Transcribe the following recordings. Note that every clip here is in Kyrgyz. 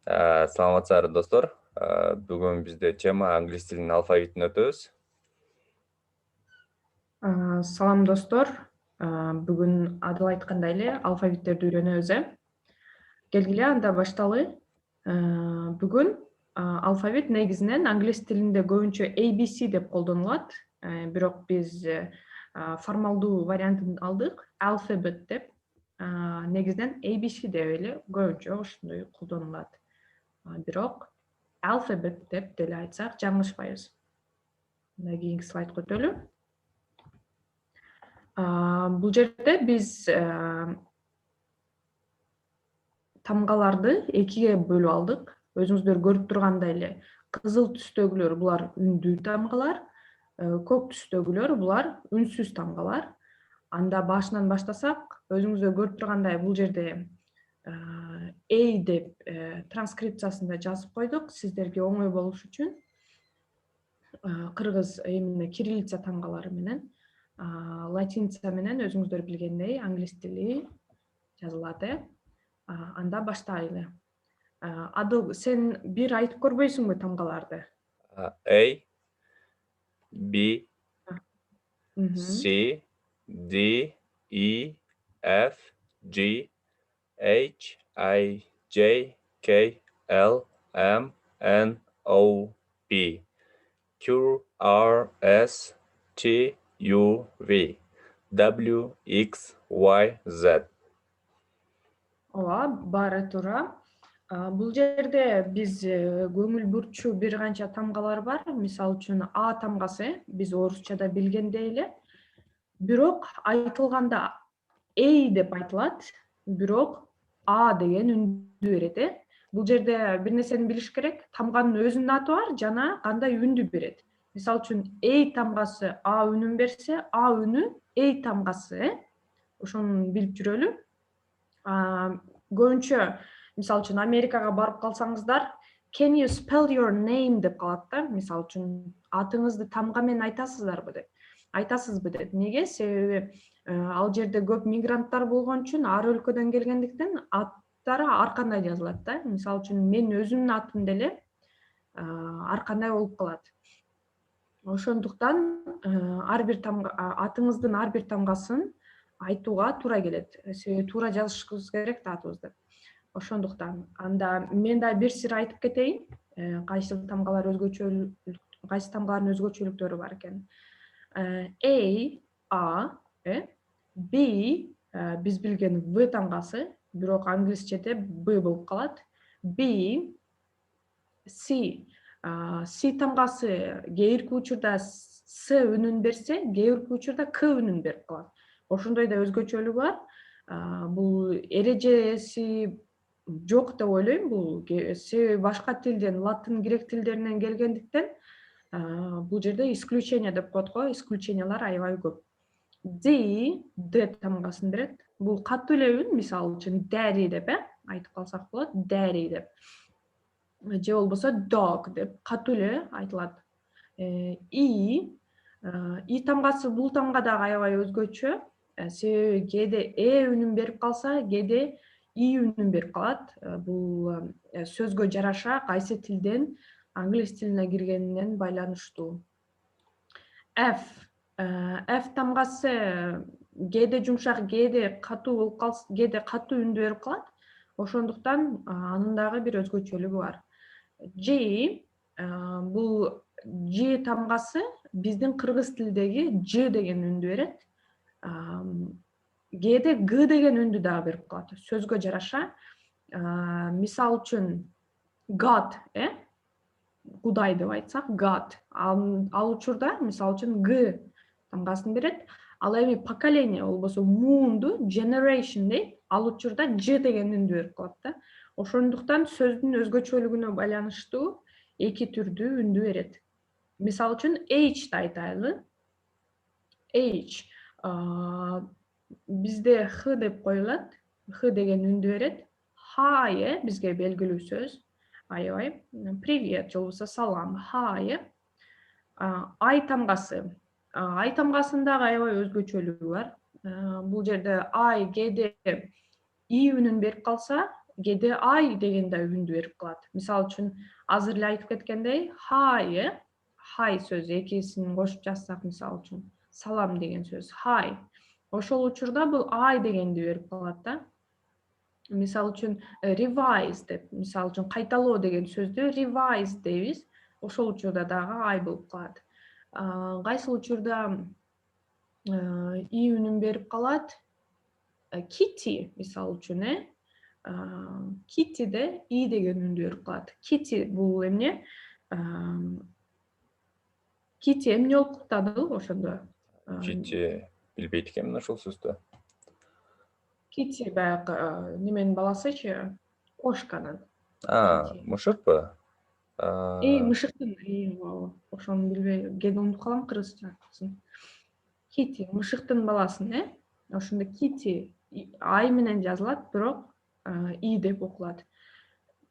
Саламатсыздарбы достор. Бүгүн бизде тема англис тилинин алфавитин өтөбүз. Салам достор. Бүгүн Адыл айткандай эле алфавиттерди үйрөнөбүз. Келгиле анда башталы. Бүгүн алфавит негизинен англис тилинде көбүнчө ABC деп колдонулат. Бирок биз формалдуу вариантын алдык, alphabet деп. Негизинен ABC деп эле көбүнчө ошондой колдонулат. Бирок alphabet деп деле айтсак жаңылышпайбыз. Мына кийинки слайдка өтөлү. Бул жерде биз тамгаларды экиге бөлүп алдык. Өзүңүздөр көрүп тургандай эле кызыл түстөгүлөр булар үндүү тамгалар, көк түстөгүлөр булар үнсүз тамгалар. Анда башынан баштасак, өзүңүздөр көрүп тургандай бул жерде A деп транскрипциясында жазып койдук сиздерге оңой болуш үчүн. Кыргыз эмне кириллица тамгалары менен, латиница менен өзүңүздөр билгендей англис тили жазылат. Анда баштайлы. Адыл, сен бир айтып көрбөйсүңбү тамгаларды? A, B, Мгм. C, D, E, F, G, H, I, J, K, L, M, N, O, P, Q, R, S, T, U, V, W, X, Y, Z. Ооба, баары туура. Бул жерде биз көңүл бурчу бир канча тамгалар бар. Мисалы үчүн А тамгасы биз орусчада билгендей эле. Бирок айтылганда A деп айтылат, бирок А деген үндү берет. Бул жерде бир нерсени билиш керек. Тамганын өзүнүн аты бар жана кандай үндү берет. Мисалы үчүн A тамгасы А үнүн берсе, А үнү A тамгасы. Ошону билип жүрөлү. Көбүнчө мисалы үчүн Америкага барып калсаңыздар, can you spell your name деп калат да. Мисалы үчүн атыңызды тамга менен айтасызбы деп. Неге? Себеби ал жерде көп мигранттар болгон үчүн, ар өлкөдөн келгендиктен аттары ар кандай жазылат да. Мисалы үчүн менин өзүмдүн атым деле ар кандай болуп калат. Ошондуктан ар бир атыңыздын ар бир тамгасын айтууга туура келет. Себеби туура жазышыбыз керек да атыбызды. Ошондуктан анда мен да бир сыр айтып кетейин. Кайсы тамгалардын өзгөчөлүктөрү бар экен. A, B биз билген В тамгасы, бирок англисчеде B болуп калат. B, C. C тамгасы кээ бирки учурда С үнүн берсе, кээ бирки учурда К үнүн берип калат. Ошондой да өзгөчөлүгү бар. Бул эрежеси жок деп ойлойм. Бул себеби башка тилден, латын, грек тилдеринен келгендиктен бул жерде исключение деп коет го, исключениялар аябай көп. D тамгасын берет. Бул катуу эле үн, мисалы үчүн daddy деп айтып калсак болот, daddy деп. Же болбосо dog деп катуу эле айтылат. И тамгасы бул тамга дагы аябай өзгөчө. Себеби кээде үнүн берип калса, кээде И үнүн берип калат. Бул сөзгө жараша кайсы тилден англис тилине киргенинен байланыштуу. F тамгасы кээде жумшак, кээде катуу болуп калса, кээде катуу үндү берип калат. Ошондуктан анын дагы бир өзгөчөлүгү бар. G бул G тамгасы биздин кыргыз тилдеги Ж деген үндү берет. Кээде Г деген үндү дагы берип калат. Сөзгө жараша. Мисалы үчүн God, Кудай деп айтсак, God. Ал учурда мисалы үчүн Г тамгасын берет. Ал эми поколение болбосо муунду generation дейт. Ал учурда Ж деген үндү берип калат да. Ошондуктан сөздүн өзгөчөлүгүнө байланыштуу эки түрдүү үндү берет. Мисалы үчүн H'ти айтайлы. H бизде Х деп коюлат. Х деген үндү берет. Hi бизге белгилүү сөз. Аябай. Привет же болбосо салам. Hi. I тамгасы. I тамгасында аябай өзгөчөлүгү бар. Бул жерде I кээде И үнүн берип калса, кээде ай деген да үндү берип калат. Мисалы үчүн азыр эле айтып кеткендей, hi, hi сөзү экисин кошуп жазсак, мисалы үчүн салам деген сөз hi. Ошол учурда бул ай дегенди берип калат да. Мисалы үчүн revise деп, мисалы үчүн кайталоо деген сөздү revise дейбиз. Ошол учурда дагы ай болуп калат. Кайсыл учурда и үнүн берип калат? Kitty мисалы үчүн, Kitty'де и деген үндү берип калат. Kitty бул эмне? Kitty эмне болуп калат ошондо? Кити билбейт экенмин ошол сөздү. Kitty баягы неменин баласычы, кошканын. Мышыкпы? Мышыктын, ошону билбей, кээде унутуп калам кыргызчасын. Kitty мышыктын баласын, ошондо Kitty ай менен жазылат, бирок и деп окулат.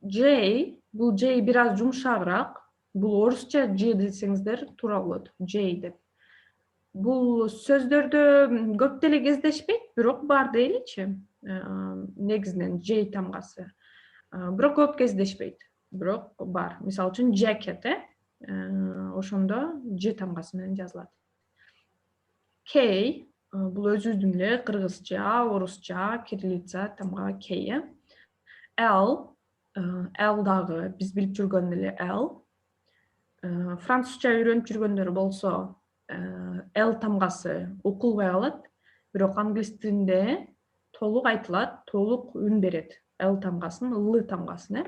J, бул J бир аз жумшагыраак. Бул орусча J десеңиздер туура болот. J деп. Бул сөздөрдө көп деле кездешпейт, бирок бар дейли,чи. Негизинен J тамгасы. Бирок көп кездешпейт, бирок бар. Мисалы үчүн jacket, ошондо J тамгасы менен жазылат. K, бул өзүбүздүн эле кыргызча, орусча, кириллица тамга K. L дагы биз билип жүргөн эле L. Французча үйрөнүп жүргөндөр болсо, L тамгасы окулбай калат, бирок англис тилинде толук айтылат, толук үн берет. L тамгасын, L тамгасын,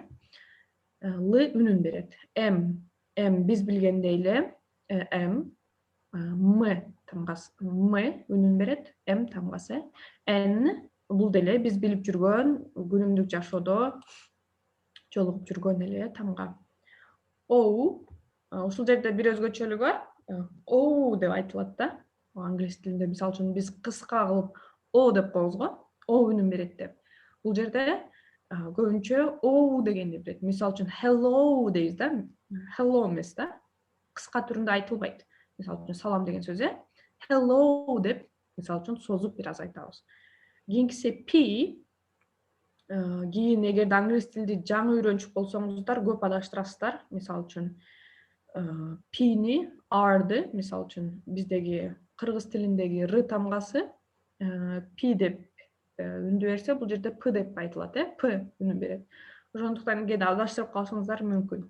L үнүн берет. M биз билгендей эле M тамгасы, M үнүн берет, M тамгасы. N бул деле биз билип жүргөн, күнүмдүк жашоодо жолугуп жүргөн эле тамга. O, ушул жерде бир өзгөчөлүгү бар. O деп айтылат да. Англис тилинде мисалы үчүн биз кыска кылып O деп коебуз го. O үнүн берет деп. Бул жерде көбүнчө O дегенди берет. Мисалы үчүн hello дейбиз да. Hello эмес да. Кыска түрүндө айтылбайт. Мисалы үчүн салам деген сөз, hello деп мисалы үчүн созуп бир аз айтабыз. Кийинкиси P. Кийин эгерде англис тилди жаңы үйрөнчү болсоңуздар көп адаштырасыздар. Мисалы үчүн P-ни, R-ды, мисалы үчүн биздеги кыргыз тилиндеги R тамгасы P деп үндү берсе, бул жерде P деп айтылат, P үнүн берет. Ошондуктан кээде адаштырып калышыңыздар мүмкүн.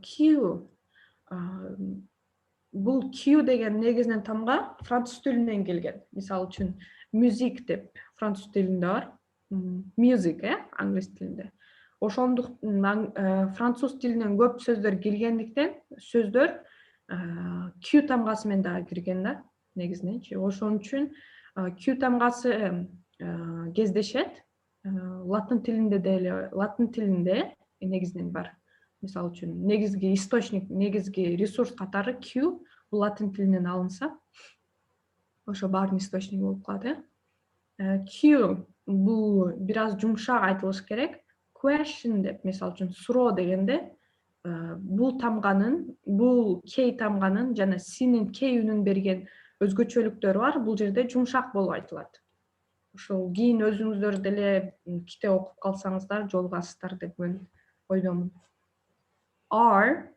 Q. Бул Q деген негизинен тамга француз тилинен келген. Мисалы үчүн music деп француз тилинде бар. Music, англис тилинде. Ошондуктан француз тилинен көп сөздөр келгендиктен сөздөр Q тамгасы менен дагы кирген да, негизиненчи. Ошон үчүн Q тамгасы кездешет. Латын тилинде негизинен бар. Мисалы үчүн негизги источник, негизги ресурс катары Q бул латын тилинен алынса, ошо баардын источниги болуп калат, Q бул бир аз жумшак айтылыш керек. Question деп, мисалы үчүн суроо дегенде, бул тамганын, бул K тамганын жана C'нин K үнүн берген өзгөчөлүктөрү бар. Бул жерде жумшак болуп айтылат. Ошол кийин өзүңүздөр деле китеп окуп калсаңыздар жолугасыздар деп ойдомун. R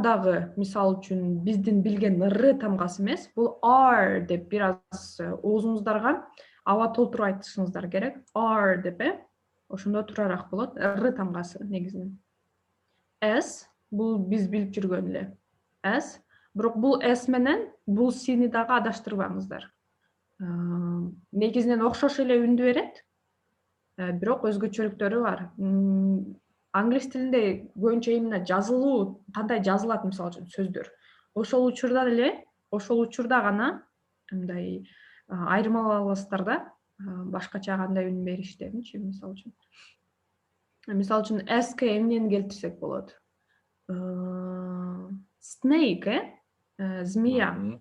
дагы мисалы үчүн биздин билген R тамгасы эмес, бул R деп бир аз оозуңуздарга аба толтуруп айтышыңыздар керек. R деп, ошондо туурараак болот. R тамгасы негизинен. S бул биз билип жүргөн эле S, бирок бул S менен бул C'ни дагы адаштырбаңыздар. Негизинен окшош эле үндү берет, бирок өзгөчөлүктөрү бар. Англис тилинде көбүнчө именно жазылуу, кандай жазылат мисалы үчүн сөздөр. Ошол учурда гана мындай айырмалай аласыздар да, башкача кандай үн бериштеринчи, мисалы үчүн. Мисалы үчүн S-ке эмнени келтирсек болот? Snake, змея.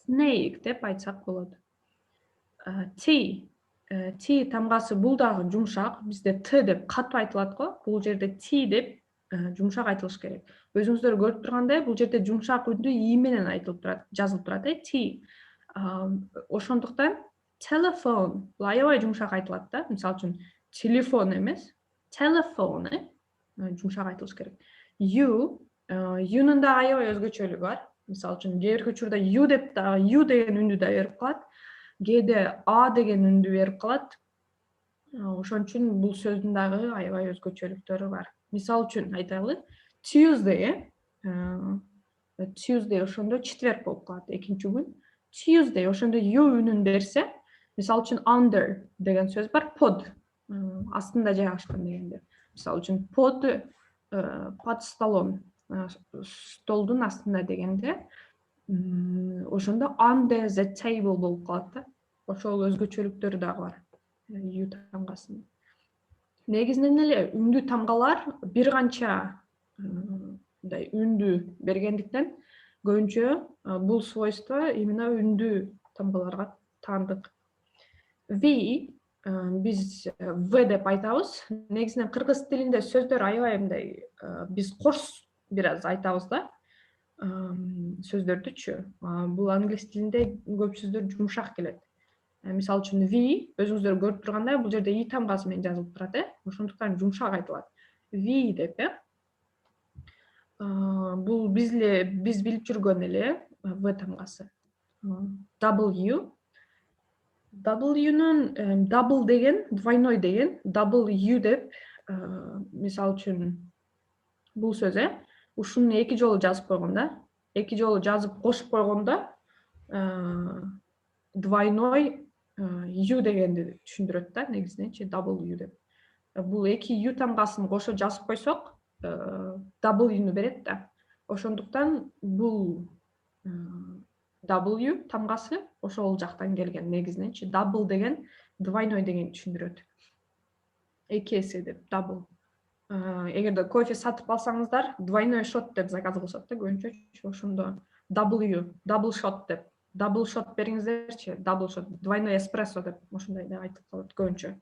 Snake деп айтсак болот. T тамгасы бул дагы жумшак. Бизде T деп катуу айтылат го. Бул жерде T деп жумшак айтылыш керек. Өзүңүздөр көрүп тургандай, бул жерде жумшак үндү и менен айтылып турат, жазылып турат, T. Ошондуктан Телефон. Бул аябай жумшак айтылат да. Мисалы үчүн телефон эмес, телефон, жумшак айтылыш керек. You, юнун да аябай өзгөчөлүгү бар. Мисалы үчүн кээ бирки учурда you деп да you деген үндү да берип калат. Кээде а деген үндү берип калат. Ошон үчүн бул сөздүн дагы аябай өзгөчөлүктөрү бар. Мисалы үчүн айтайлы, Tuesday, Tuesday ошондо четверг болуп калат, экинчи күн. Tuesday ошондо you үнүн берсе, мисалы үчүн under деген сөз бар, pod, астында жайгашкан дегенде. Мисалы үчүн под столом, столдун астында дегенде, ошондо under the table болуп калат да. Ошол өзгөчөлүктөрү дагы бар. You тамгасын. Негизинен эле үндүү тамгалар бир канча мындай үндү бергендиктен көбүнчө бул свойство именно үндүү тамгаларга таандык. V биз V деп айтабыз. Негизинен кыргыз тилинде сөздөр аябай мындай биз кош бир аз айтабыз да. Сөздөрдүчү. Бул англис тилинде көп сөздөр жумшак келет. Мисалы үчүн V өзүңүздөр көрүп тургандай бул жерде и тамгасы менен жазылып турат, ошондуктан жумшак айтылат. V деп, бул биз билип жүргөн эле V тамгасы. W. W'нун double деген, двойной деген, W деп, мисалы үчүн бул сөз, ушуну эки жолу жазып койгондо, эки жолу жазып кошуп койгондо двойной U дегенди түшүндүрөт да, негизиненчи W деп. Бул эки U тамгасын кошо жазып койсок, W-ну берет да. Ошондуктан бул W тамгасы ошол жактан келген негизиненчи. Double деген двойной деген түшүндүрөт. Эки эсе деп double. Эгерде кофе сатып алсаңыздар, двойной shot деп заказ кылышат да көбүнчө. Ошондо W, double shot деп. Double shot бериңиздерчи, double shot, двойной эспрессо деп ошондой да айтып калат көбүнчө.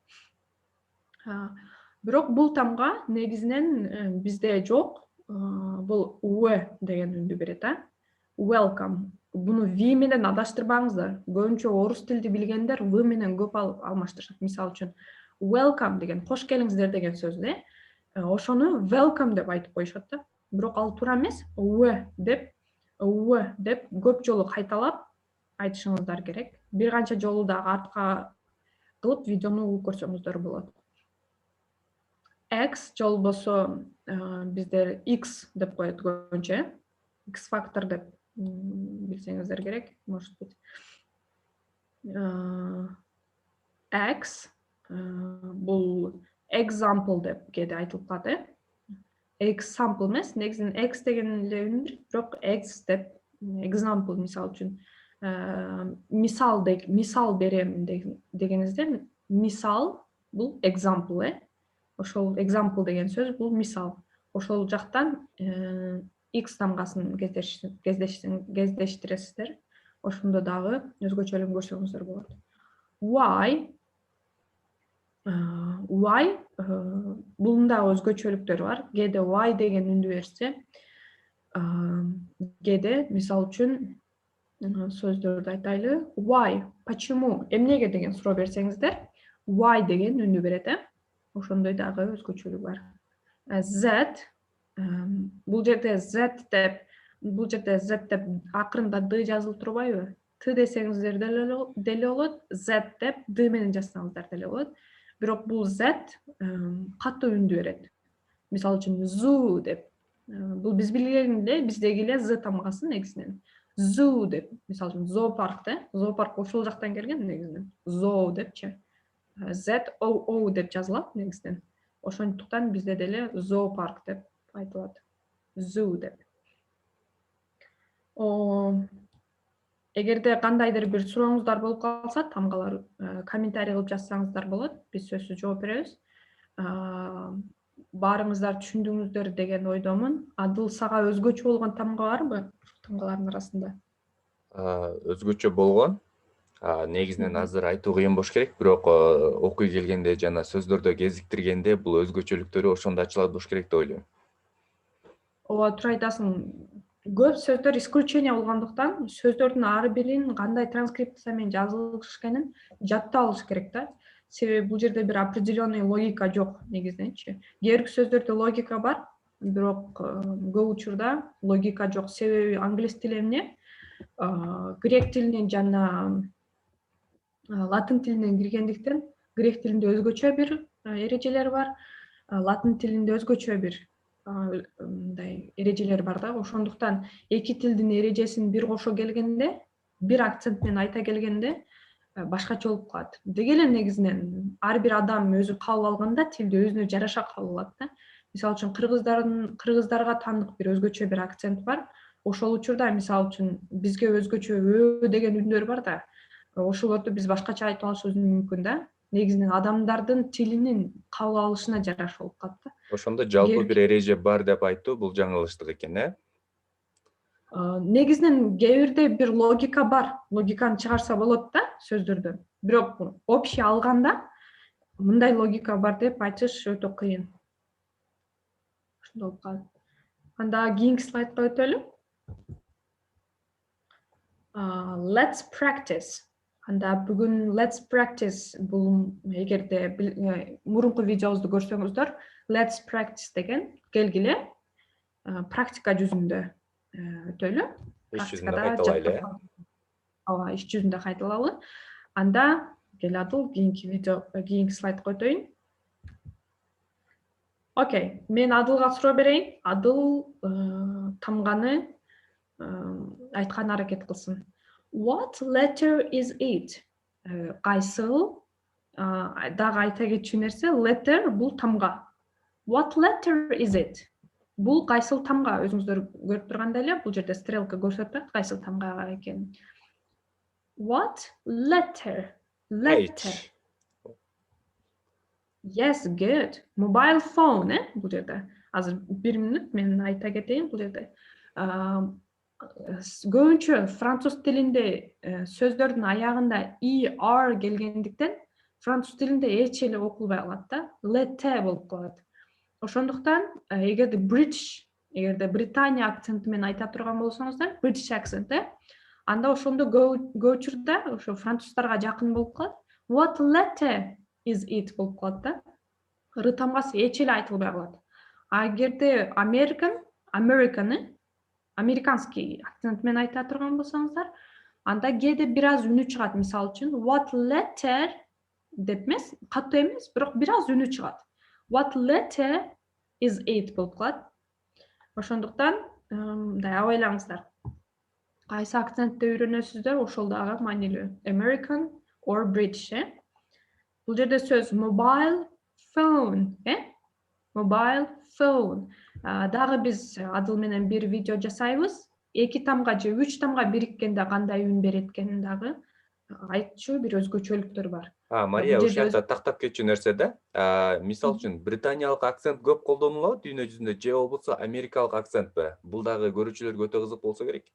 Бирок бул тамга негизинен бизде жок. Бул W деген үндү берет, Welcome. Буну V менен адаштырбаңыздар. Көбүнчө орус тилди билгендер V менен көп алмаштырышат. Мисалы үчүн welcome деген, кош келиңиздер деген сөздү, ошону welcome деп айтып коюшат да. Бирок ал туура эмес. W деп көп жолу кайталап айтышыңыздар керек. Бир канча жолу дагы артка кылып видеону угуп көрсөңүздөр болот. X же болбосо биздер X деп коет көбүнчө. X factor деп билсеңиздер керек, может быть. X бул example деп кээде айтылып калат, Example эмес, негизинен X деген эле үн, бирок X деп example мисалы үчүн мисал берем дегенизде, мисал бул example, ошол example деген сөз бул мисал. Ошол жактан X тамгасын кездештиресиздер. Ошондо дагы өзгөчөлүгүн көрсөңүздөр болот. Y бунун да өзгөчөлүктөрү бар. Кээде Y деген үндү берсе, кээде мисалы үчүн сөздөрдү айтайлы. Why, почему, эмнеге деген суроо берсеңиздер, Y деген үндү берет, ошондой дагы өзгөчөлүгү бар. Z, бул жерде Z деп акырында D жазылып турбайбы? Т десеңиздер деле болот, Z деп D менен жазсаңыздар деле болот. Бирок бул Z катуу үндү берет. Мисалы үчүн zoo деп. Бул биз билгендей, биздеги эле Z тамгасы негизинен. Zoo деп, мисалы үчүн зоопарк, зоопарк ошол жактан келген негизинен. Zoo депчи. Z-O-O деп жазылат негизинен. Ошондуктан бизде деле зоопарк деп айтылат. Zoo деп. Эгерде кандайдыр бир сурооңуздар болуп калса, тамгалар комментарий кылып жазсаңыздар болот. Биз сөзсүз жооп беребиз. Баарыңыздар түшүндүңүздөр деген ойдомун. Бул сага өзгөчө болгон тамга барбы? Тамгалардын арасында. Өзгөчө болгон. Негизинен азыр айтуу кыйын болуш керек, бирок окуй келгенде жана сөздөрдө кезиктиргенде бул өзгөчөлүктөрү ошондо ачылат болуш керек деп ойлойм. Ооба, туура айтасың. көп сөздөр исключение болгондуктан сөздөрдүн ар бирин кандай транскрипция менен жазылыш экенин жаттап алыш керек да. Себеби бул жерде бир определенный логика жок негизиненчи. Кээ бир сөздөрдө логика бар, бирок көп учурда логика жок. Себеби англис тили эмне? Грек тилинен жана латын тилинен киргендиктен грек тилинде өзгөчө бир эрежелер бар, латын тилинде өзгөчө бир мындай эрежелер бар да. Ошондуктан эки тилдин эрежесин бир кошо келгенде, бир акцент менен айта келгенде башкача болуп калат. Деги эле негизинен ар бир адам өзү кабыл алганда тилди өзүнө жараша кабыл алат да. Мисалы үчүн кыргыздарга тандык бир өзгөчө бир акцент бар. Ошол учурда мисалы үчүн бизге өзгөчө өө деген үндөр бар да. Ошолорду биз башкача айтып алышыбыз мүмкүн да. Негизинен адамдардын тилинин кабыл алышына жараша болуп калат да. Ошондо жалпы бир эреже бар деп айтуу бул жаңылыштык экен, э? Негизинен кээ бирде бир логика бар. Логиканы чыгарса болот да сөздөрдөн. Бирок общий алганда мындай логика бар деп айтыш өтө кыйын. Ошондой болуп калат. Анда кийинки слайдка өтөлү. Let's practice. Анда бүгүн let's practice бул эгерде мурунку видеобузду көрсөңүздөр, let's practice деген келгиле практика жүзүндө өтөлү. Иш жүзүндө кайталайлы, э? Ооба, иш жүзүндө кайталалы. Анда кел Адыл, кийинки слайдка өтөйүн. Окей, мен Адылга суроо берейин. Адыл тамганы айткан аракет кылсын. What letter is it? Кайсыл? Дагы айта кетчү нерсе, letter бул тамга. What letter is it? Бул кайсыл тамга? Өзүңүздөр көрүп тургандай эле, бул жерде стрелка көрсөтөт кайсыл тамга экенин. What letter? Letter. H. Yes, good. Mobile phone, бул жерде. Азыр 1 мүнөт мен айта кетейин бул жерде. Көбүнчө француз тилинде сөздөрдүн аягында er келгендиктен француз тилинде эч эле окулбай калат да. Letter болуп калат. Ошондуктан эгерде Британия акценти менен айта турган болсоңуздар, British accent, анда ошондо көп учурда ошо француздарга жакын болуп калат. What letter is it болуп калат да. Р тамгасы эч эле айтылбай калат. А эгерде американский акцент менен айта турган болсоңуздар, анда кээде бир аз үнү чыгат. Мисалы үчүн what letter деп эмес, катуу эмес, бирок бир аз үнү чыгат. What letter is it болуп калат. Ошондуктан мындай абайлаңыздар. Кайсы акцентти үйрөнөсүздөр, ошол дагы маанилүү. American or British, Бул жерде сөз mobile phone, Mobile phone. Дагы биз Адыл менен бир видео жасайбыз. 2 тамга же 3 тамга бириккенде кандай үн берет экенин дагы айтчу бир өзгөчөлүктөр бар. Мария, ошол жакта тактап кетчү нерсе да. Мисалы үчүн британиялык акцент көп колдонулат дүйнө жүзүндө же болбосо америкалык акцентпи? Бул дагы көрүүчүлөргө өтө кызык болсо керек.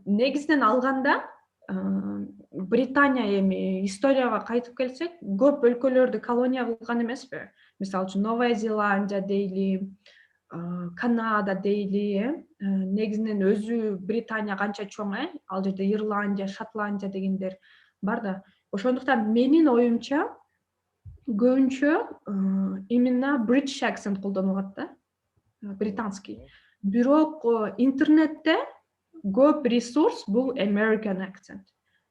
Негизинен алганда Британия эми историяга кайтып келсек, көп өлкөлөрдү колония кылган эмеспи? Мисалы үчүн Новая Зеландия дейли, Канада дейли, негизинен өзү Британия канча чоң, Ал жерде Ирландия, Шотландия дегендер бар да. Ошондуктан менин оюмча көбүнчө именно British accent колдонулат да, британский. Бирок интернетте көп ресурс бул American accent.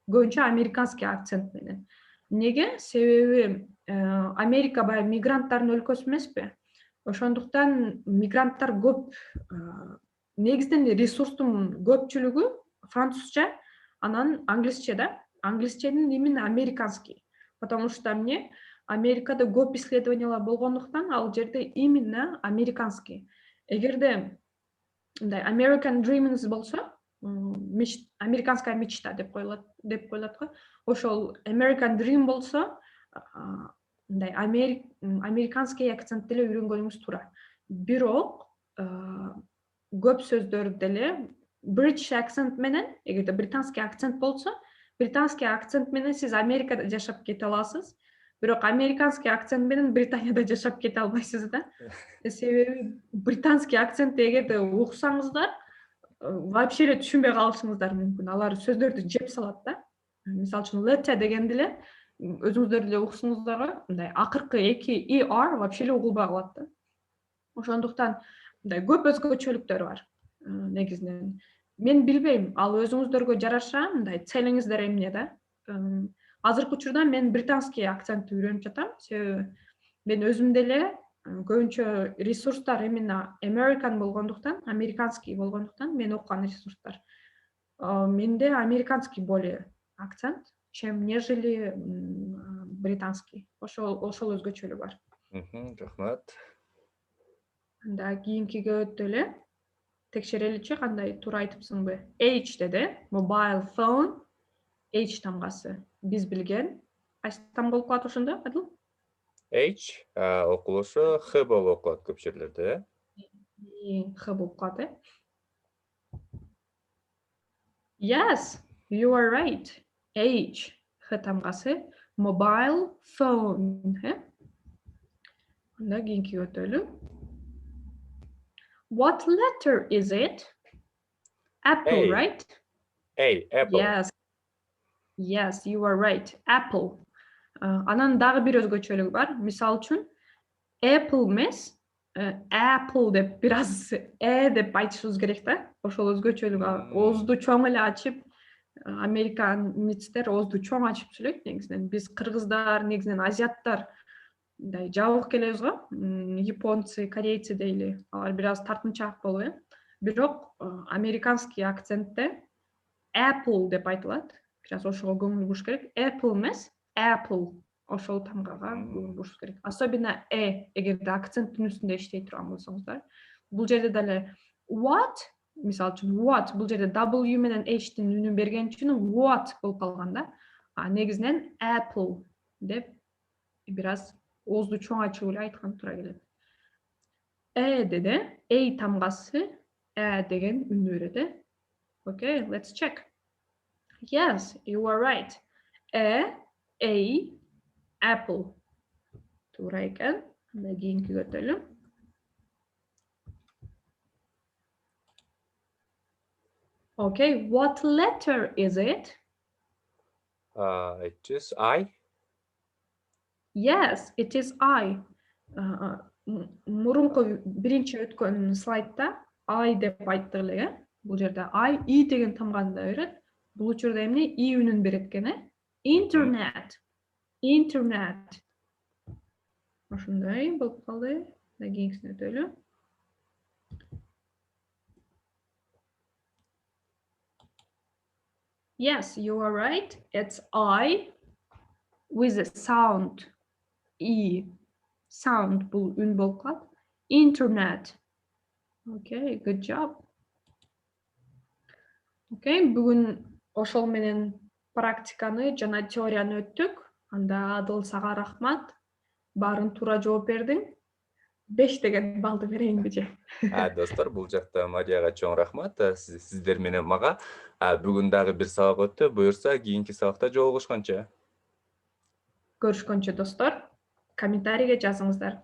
Көбүнчө американский акцент менен. Неге? Себеби Америка баягы мигранттардын өлкөсү эмеспи? Ошондуктан мигранттар көп, негизинен ресурстун көпчүлүгү французча, анан англисче да. Англисченин именно американский. Потому что эмне? Америкада көп исследованиялар болгондуктан ал жерде именно американский. Эгерде мындай American Dreams болсо, американская мечта деп коюлат го. Ошол American Dream болсо, мындай американский акцент деле үйрөнгөнүңүз туура. Бирок көп сөздөр деле British accent менен, эгерде британский акцент болсо, британский акцент менен сиз Америкада жашап кете аласыз. Бирок американский акцент менен Британияда жашап кете албайсыз да. Себеби британский акцентти эгерде уксаңыздар, вообще эле түшүнбөй калышыңыздар мүмкүн. Алар сөздөрдү жеп салат да. Мисалы үчүн letter дегенди эле өзүңүздөр деле уксуңуздарга мындай акыркы эки er вообще эле угулбай калат да. Ошондуктан мындай көп өзгөчөлүктөр бар негизинен. Мен билбейм, ал өзүңүздөргө жараша мындай целиңиздер эмне да. Азыркы учурда мен британский акцентти үйрөнүп жатам. Себеби мен өзүм деле көбүнчө ресурстар именно American болгондуктан, американский болгондуктан мен окуган ресурстар. Менде американский более акцент, чем нежели британский. Ошол өзгөчөлүгү бар. Рахмат. Анда кийинкиге өтүп эле текшереличи, кандай туура айтыпсыңбы? H деди, mobile phone, H тамгасы. Биз билген кайсы там болуп калат ошондо, Адыл? H окулушу Х болуп окулат көп жерлерде. Х болуп калат, э? Yes, you are right. H, Х тамгасы, mobile phone, э? Анда кийинкиге өтөлү. What letter is it? Apple, A. right? A, apple. Yes, you are right. Apple. Анан дагы бир өзгөчөлүгү бар. Мисалы үчүн Apple эмес, Apple деп бир аз деп айтышыбыз керек да. Ошол өзгөчөлүгү оозду чоң эле ачып, американецтер оозду чоң ачып сүйлөйт негизинен. Биз кыргыздар, негизинен азиаттар мындай жабык келебиз го. Японцы, корейцы дейли. Алар бир аз тартынчаак болуп, э. Бирок американский акцентте Apple деп айтылат. Бир аз ошого көңүл буруш керек. Apple эмес, Apple. Ошол тамгага көңүл буруш керек. Особенно эгерде акценттин үстүндө иштей турган болсоңуздар. Бул жерде деле what, мисалы үчүн what бул жерде W менен H'тин үнүн берген үчүн what болуп калган да. Негизинен Apple деп бир аз оозду чоң ачып эле айткан туура келет. Деди, A тамгасы деген үн берет. Okay, let's check. Yes, you are right. A, apple. Туура экен. Анда кийинкиге өтөлү. Okay, what letter is it? It is I. Yes, it is I. Мурунку биринчи өткөн слайдда I деп айттык эле. Бул жерде I деген тамганы да берет. Бул учурда эмне? И үнүн берет экен, э? Internet. Ошондой болуп калды. Кийинкисине өтөлү. Yes, you are right. It's I with a sound. E. Sound бул үн болуп калат. Internet. Okay, good job. Okay, бүгүн ошол менен практиканы жана теорияны өттүк. Анда Адыл сага рахмат. Баарын туура жооп бердиң. 5 деген балды берейинби же? Достор, бул жакта Марияга чоң рахмат. Сиздер менен мага бүгүн дагы бир сабак өттү. Буюрса, кийинки сабакта жолугушканча. Көрүшкөнчө достор, комментарийге жазыңыздар.